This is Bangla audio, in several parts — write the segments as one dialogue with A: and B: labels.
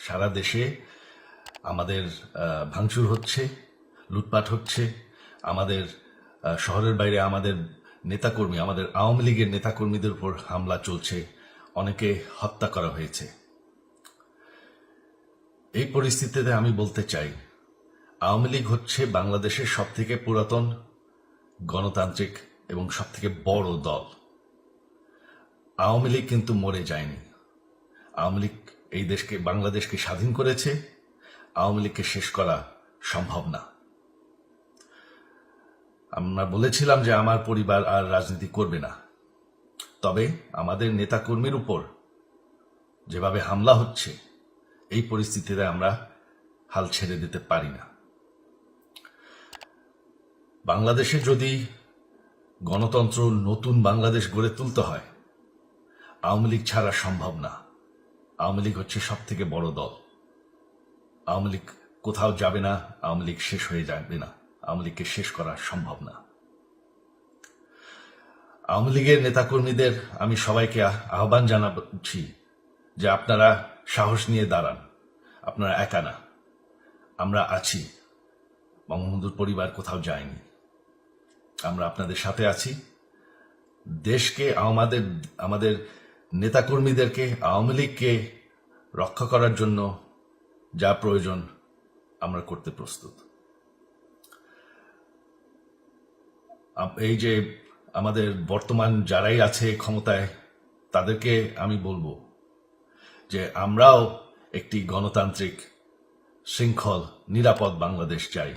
A: সারা দেশে আমাদের ভাঙচুর হচ্ছে, লুটপাট হচ্ছে, আমাদের শহরের বাইরে আমাদের নেতাকর্মী, আমাদের আওয়ামী লীগের নেতাকর্মীদের উপর হামলা চলছে, অনেকে হত্যা করা হয়েছে। এই পরিস্থিতিতে আমি বলতে চাই, আওয়ামী লীগ হচ্ছে বাংলাদেশের সবথেকে পুরাতন গণতান্ত্রিক এবং সবথেকে বড় দল। আওয়ামী লীগ কিন্তু মরে যায়নি। আওয়ামী লীগ এই দেশকে, বাংলাদেশকে স্বাধীন করেছে। আওয়ামী লীগকে শেষ করা সম্ভব না। আমরা বলেছিলাম যে আমার পরিবার আর রাজনীতি করবে না, তবে আমাদের নেতাকর্মীর উপর যেভাবে হামলা হচ্ছে, এই পরিস্থিতিতে আমরা হাল ছেড়ে দিতে পারি না। বাংলাদেশে যদি গণতন্ত্র, নতুন বাংলাদেশ গড়ে তুলতে হয়, আওয়ামী লীগ ছাড়া সম্ভব না। আওয়ামী লীগ হচ্ছে সব থেকে বড় দল। আওয়ামী লীগ কোথাও যাবে না, আওয়ামী লীগ শেষ হয়ে যাবে না, আওয়ামী লীগকে শেষ করা সম্ভব না। আওয়ামী লীগের নেতাকর্মীদের আমি সবাইকে আহ্বান জানাচ্ছি যে আপনারা সাহস নিয়ে দাঁড়ান, আপনারা একা না, আমরা আছি। বঙ্গবন্ধুর পরিবার কোথাও যায়নি, আমরা আপনাদের সাথে আছি। দেশকে, আমাদের নেতাকর্মীদেরকে, আওয়ামী লীগকে রক্ষা করার জন্য যা প্রয়োজন আমরা করতে প্রস্তুত। এই যে আমাদের বর্তমান যারাই আছে ক্ষমতায়, তাদেরকে আমি বলবো যে আমরাও একটি গণতান্ত্রিক, শৃঙ্খল, নিরাপদ বাংলাদেশ চাই,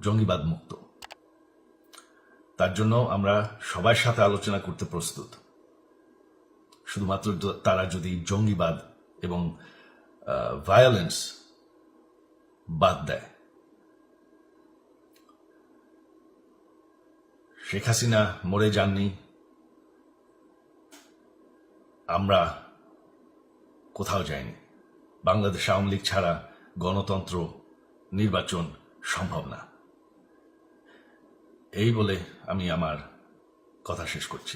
A: জঙ্গিবাদ মুক্ত। তার জন্য আমরা সবার সাথে আলোচনা করতে প্রস্তুত, শুধুমাত্র তারা যদি জঙ্গিবাদ এবং ভায়োলেন্স বাদ দেয়। শেখ হাসিনা মরে যাননি, আমরা কোথাও যাইনি। বাংলাদেশ আওয়ামী লীগ ছাড়া গণতন্ত্র, নির্বাচন সম্ভব না। এই বলে আমি আমার কথা শেষ করছি।